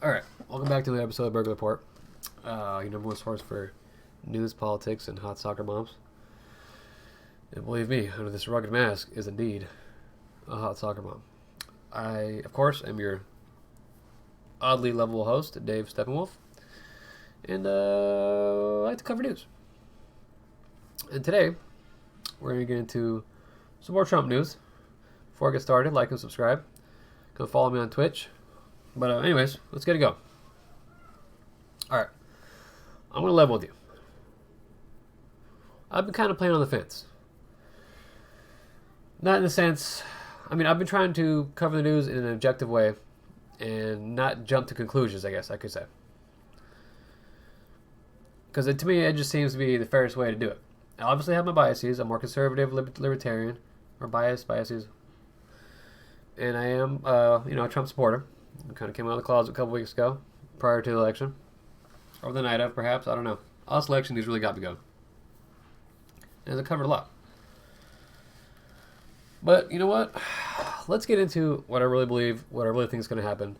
Alright, welcome back to the episode of Burger Report. Your number one source for news, politics, and hot soccer moms. And believe me, under this rugged mask is indeed a hot soccer mom. I, of course, am your oddly lovable host, Dave Steppenwolf. And I like to cover news. And today, we're going to get into some more Trump news. Before I get started, like and subscribe. Come follow me on Twitch. But anyways, let's get it going. Alright. I'm going to level with you. I've been kind of playing on the fence. Not in the sense... I've been trying to cover the news in an objective way and not jump to conclusions, I guess I could say. Because to me, it just seems to be the fairest way to do it. I obviously have my biases. I'm more conservative, libertarian, or biases. And I am, a Trump supporter. I kind of came out of the closet a couple weeks ago, prior to the election. Or the night of, perhaps. I don't know. Last election, these really got me going. And I covered a lot. But, you know what? Let's get into what I really believe, what I really think is going to happen.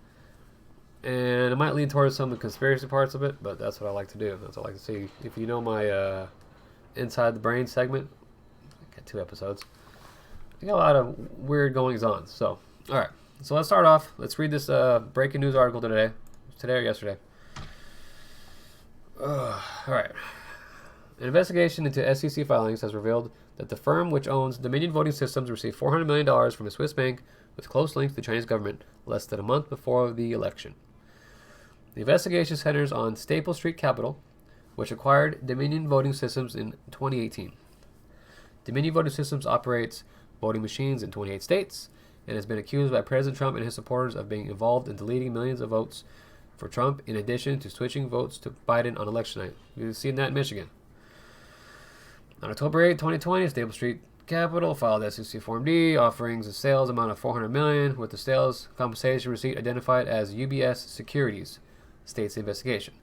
And it might lean towards some of the conspiracy parts of it, but that's what I like to do. That's what I like to see. If you know my Inside the Brain segment, I got 2 episodes. I got a lot of weird goings-on. So, alright. So let's start off. Let's read this breaking news article today. Today or yesterday. Alright. An investigation into SEC filings has revealed that the firm which owns Dominion Voting Systems received $400 million from a Swiss bank with close links to the Chinese government less than a month before the election. The investigation centers on Staple Street Capital, which acquired Dominion Voting Systems in 2018. Dominion Voting Systems operates voting machines in 28 states and has been accused by President Trump and his supporters of being involved in deleting millions of votes for Trump, in addition to switching votes to Biden on election night. You've seen that in Michigan. On October 8, 2020, Staple Street Capital filed SEC Form D, offerings a sales amount of $400 million, with the sales compensation receipt identified as UBS Securities, states the investigation,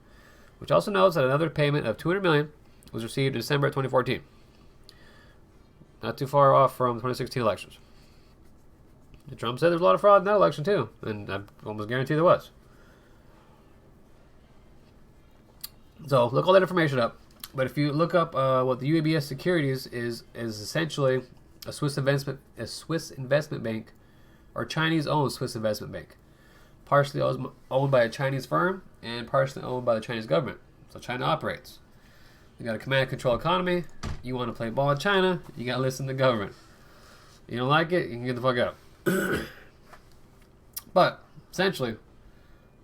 which also notes that another payment of $200 million was received in December 2014. Not too far off from the 2016 elections. Trump said there's a lot of fraud in that election too, and I almost guarantee there was. So look all that information up. But if you look up what the UBS Securities is essentially a Swiss investment bank, or Chinese-owned Swiss investment bank, partially owned by a Chinese firm and partially owned by the Chinese government. So China operates. You got a command and control economy. You want to play ball in China, you got to listen to the government. You don't like it, you can get the fuck out. But essentially,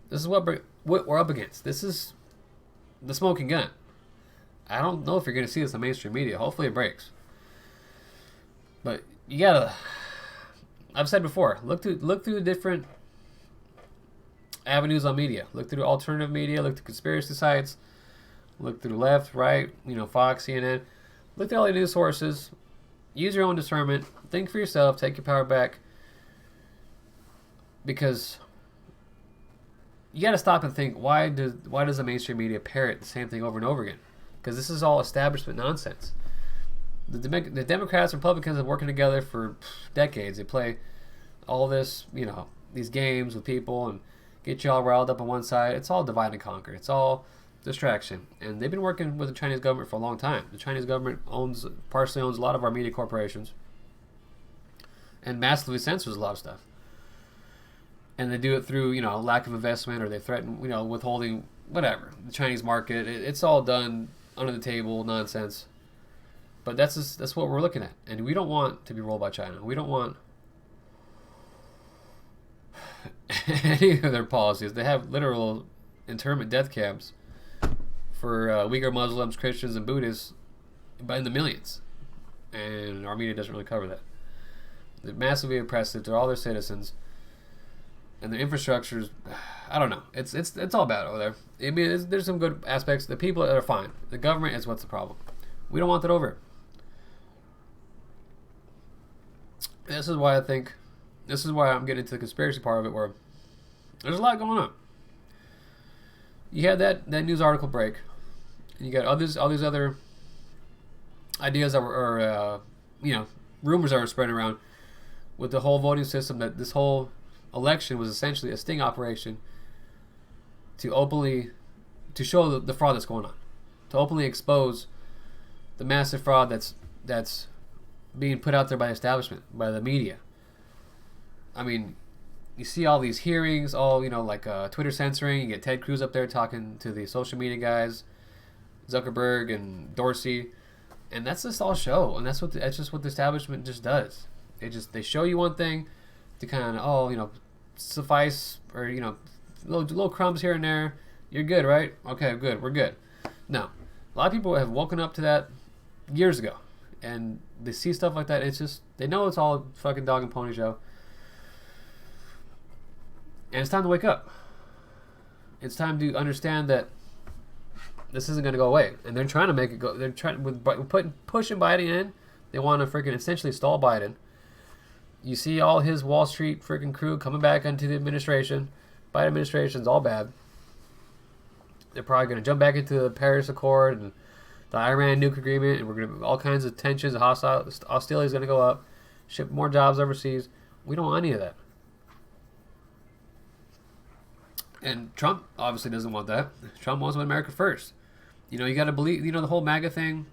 this is what we're up against. This is the smoking gun. I don't know if you're going to see this in mainstream media. Hopefully it breaks. But you gotta. I've said before, look through the different avenues on media. Look through alternative media. Look through conspiracy sites. Look through left, right. Fox, CNN. Look through all the news sources. Use your own discernment. Think for yourself. Take your power back. Because you got to stop and think, why does the mainstream media parrot the same thing over and over again? Because this is all establishment nonsense. The Democrats and Republicans have been working together for decades. They play all this, these games with people and get you all riled up on one side. It's all divide and conquer. It's all distraction. And they've been working with the Chinese government for a long time. The Chinese government partially owns a lot of our media corporations and massively censors a lot of stuff. And they do it through, lack of investment, or they threaten, withholding, whatever. The Chinese market, it's all done under the table nonsense. But that's what we're looking at. And we don't want to be rolled by China. We don't want any of their policies. They have literal internment death camps for Uyghur Muslims, Christians, and Buddhists in the millions. And our media doesn't really cover that. They're massively oppressive to all their citizens. And the infrastructure's, I don't know. It's all bad over there. There's some good aspects. The people are fine. The government is what's the problem. We don't want that over. This is why I'm getting into the conspiracy part of it, where there's a lot going on. You had that news article break, and you got all these other ideas that were rumors that were spreading around with the whole voting system, that this whole election was essentially a sting operation to show the fraud that's going on, to openly expose the massive fraud that's being put out there by the establishment, by the media. I mean, you see all these hearings, all like Twitter censoring. You get Ted Cruz up there talking to the social media guys, Zuckerberg and Dorsey, and that's just all show, and that's just what the establishment just does. They show you one thing to kind of suffice, or little crumbs here and there. You're good, right? Okay, good. We're good. No, a lot of people have woken up to that years ago, and they see stuff like that. It's just they know it's all a fucking dog and pony show, and it's time to wake up. It's time to understand that this isn't going to go away, and they're trying to make it go. They're trying pushing Biden in. They want to freaking essentially stall Biden. You see all his Wall Street freaking crew coming back into the administration. Biden administration's all bad. They're probably going to jump back into the Paris Accord and the Iran nuke agreement, and we're going to all kinds of tensions and hostility is going to go up. Ship more jobs overseas. We don't want any of that. And Trump obviously doesn't want that. Trump wants America first. You got to believe, the whole MAGA thing,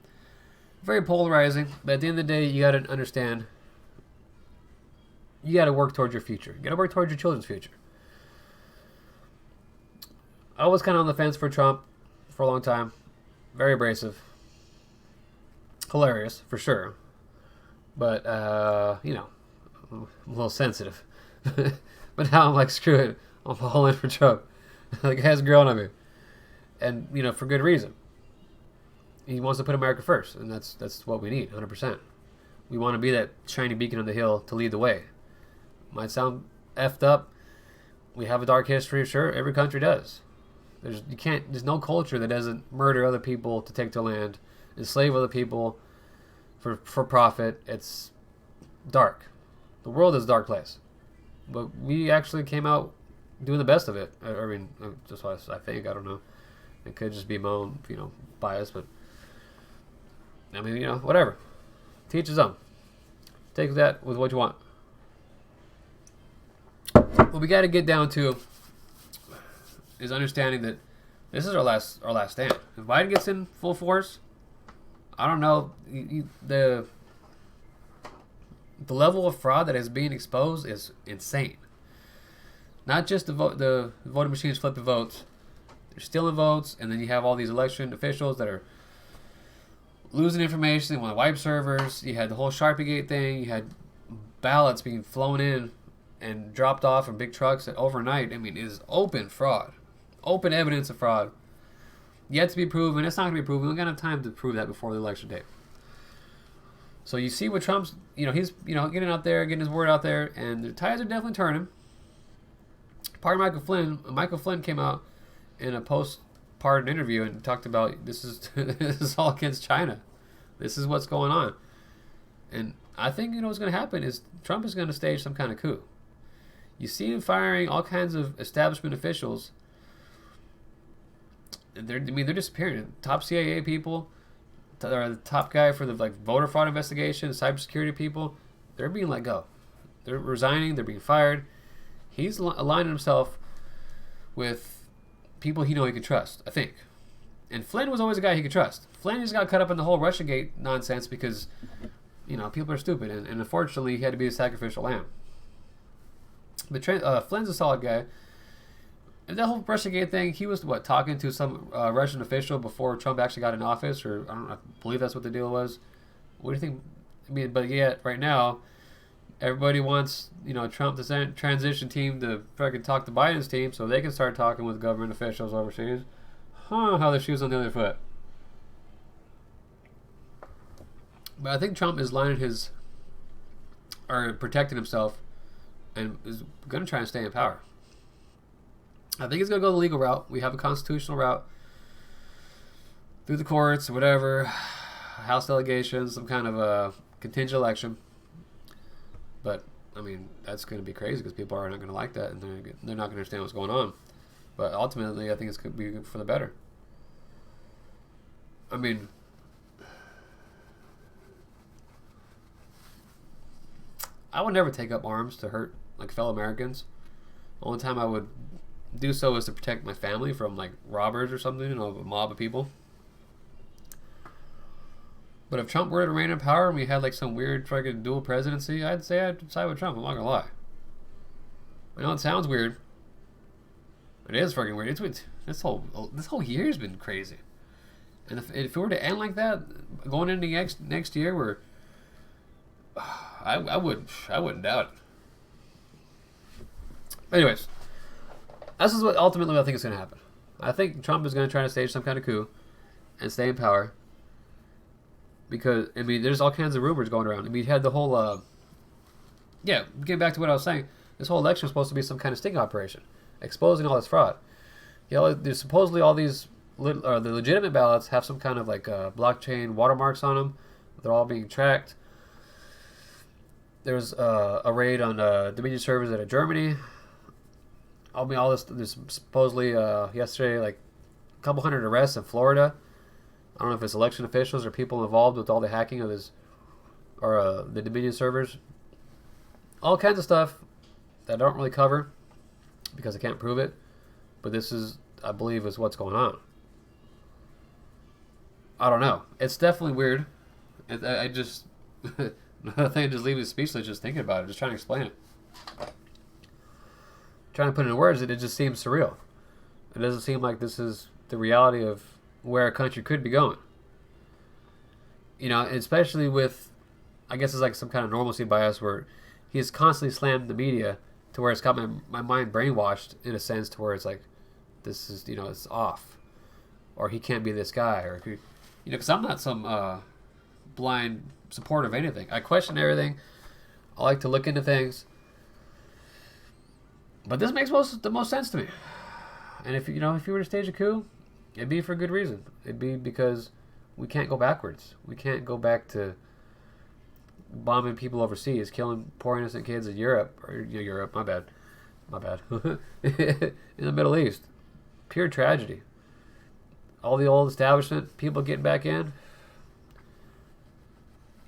very polarizing. But at the end of the day, you got to understand, you got to work towards your future. You got to work towards your children's future. I was kind of on the fence for Trump for a long time. Very abrasive. Hilarious, for sure. But, I'm a little sensitive. But now I'm like, screw it. I'm all in for Trump. Like, it has grown on me. And, for good reason. He wants to put America first, and that's what we need, 100%. We want to be that shiny beacon on the hill to lead the way. Might sound effed up. We have a dark history, sure. Every country does. There's no culture that doesn't murder other people to take their land, enslave other people for profit. It's dark. The world is a dark place. But we actually came out doing the best of it. I mean, just what I think. I don't know. It could just be my own, bias, but I mean, whatever. Teach his own. Take that with what you want. What we got to get down to is understanding that this is our last stand. If Biden gets in full force, I don't know. The level of fraud that is being exposed is insane. Not just the voting machines flipping votes. They're stealing votes, and then you have all these election officials that are losing information. They want to wipe servers. You had the whole Sharpiegate thing. You had ballots being flown in and dropped off in big trucks overnight. I mean, it is open fraud. Open evidence of fraud. Yet to be proven. It's not going to be proven. We're going to have time to prove that before the election day. So you see what Trump's, he's, getting out there, getting his word out there, and the tides are definitely turning. Part of Michael Flynn came out in a post-pardon interview and talked about this is all against China. This is what's going on. And I think, what's going to happen is Trump is going to stage some kind of coup. You see him firing all kinds of establishment officials. They're disappearing. Top CIA people, the top guy for the voter fraud investigation, cybersecurity people, they're being let go. They're resigning. They're being fired. He's aligning himself with people he could trust, I think. And Flynn was always a guy he could trust. Flynn just got caught up in the whole Russiagate nonsense because, people are stupid. And unfortunately, he had to be a sacrificial lamb. But Flynn's a solid guy. And that whole Russiagate thing, he was, talking to some Russian official before Trump actually got in office? Or, I believe that's what the deal was. What do you think? I mean, but yet, right now, everybody wants, Trump, the transition team, to freaking talk to Biden's team so they can start talking with government officials overseas. How the shoe's on the other foot. But I think Trump is protecting himself and is going to try and stay in power. I think he's going to go the legal route. We have a constitutional route through the courts or whatever, House delegations, some kind of a contingent election. But, I mean, that's going to be crazy because people are not going to like that and they're not going to understand what's going on. But ultimately, I think it's going to be for the better. I mean, I would never take up arms to hurt fellow Americans. The only time I would do so is to protect my family from like robbers or something, you know, a mob of people. But if Trump were to reign in power and we had like some weird fucking dual presidency, I'd say I'd side with Trump. I'm not gonna lie. I know it sounds weird. It is fucking weird. This whole year's been crazy. And if it were to end like that, going into next year, where I wouldn't doubt it. Anyways, this is what ultimately I think is going to happen. I think Trump is going to try to stage some kind of coup and stay in power. Because, I mean, there's all kinds of rumors going around. I mean, you had the whole, getting back to what I was saying, this whole election was supposed to be some kind of sting operation, exposing all this fraud. You know, there's supposedly all these, the legitimate ballots have some kind of like blockchain watermarks on them. They're all being tracked. There's a raid on Dominion servers out of Germany. I mean, all this, there's supposedly yesterday like a couple hundred arrests in Florida. I don't know if it's election officials or people involved with all the hacking of the Dominion servers. All kinds of stuff that I don't really cover because I can't prove it. But this is, I believe, is what's going on. I don't know. It's definitely weird. I just, I think I just leave it speechless just thinking about it, just trying to explain it. Trying to put it in words, it just seems surreal. It doesn't seem like this is the reality of where a country could be going. You know, especially with, I guess it's like some kind of normalcy bias where he has constantly slammed the media to where it's got my mind brainwashed in a sense to where it's like, this is, you know, it's off. Or he can't be this guy. Or, you know, because I'm not some blind supporter of anything. I question everything. I like to look into things. But this makes the most sense to me. And if you were to stage a coup, it'd be for good reason. It'd be because we can't go backwards. We can't go back to bombing people overseas, killing poor innocent kids in Europe, my bad, in the Middle East. Pure tragedy. All the old establishment, people getting back in.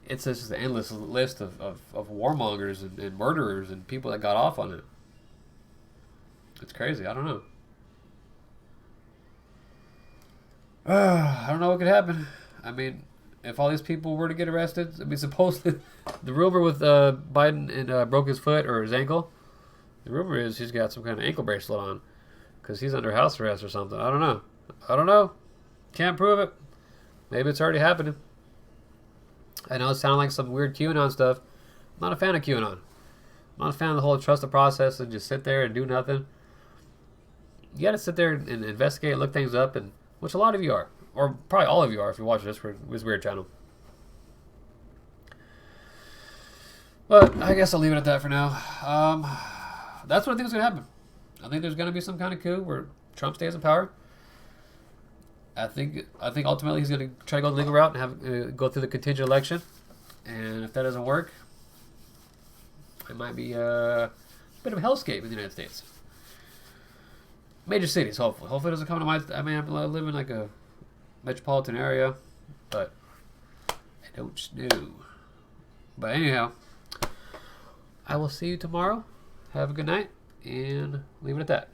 It's just an endless list of warmongers and murderers and people that got off on it. It's crazy. I don't know. I don't know what could happen. I mean, if all these people were to get arrested, I mean, supposedly, the rumor with Biden and broke his foot or his ankle, the rumor is he's got some kind of ankle bracelet on because he's under house arrest or something. I don't know. Can't prove it. Maybe it's already happening. I know it sounded like some weird QAnon stuff. I'm not a fan of QAnon. I'm not a fan of the whole trust the process and just sit there and do nothing. You got to sit there and investigate, look things up, and which a lot of you are, or probably all of you are if you watch this weird channel. But I guess I'll leave it at that for now. That's what I think is going to happen. I think there's going to be some kind of coup where Trump stays in power. I think ultimately he's going to try to go the legal route and have go through the contingent election. And if that doesn't work, it might be a bit of a hellscape in the United States. Major cities, hopefully. Hopefully it doesn't come to I live in like a metropolitan area, but I don't know. But anyhow, I will see you tomorrow. Have a good night, and leave it at that.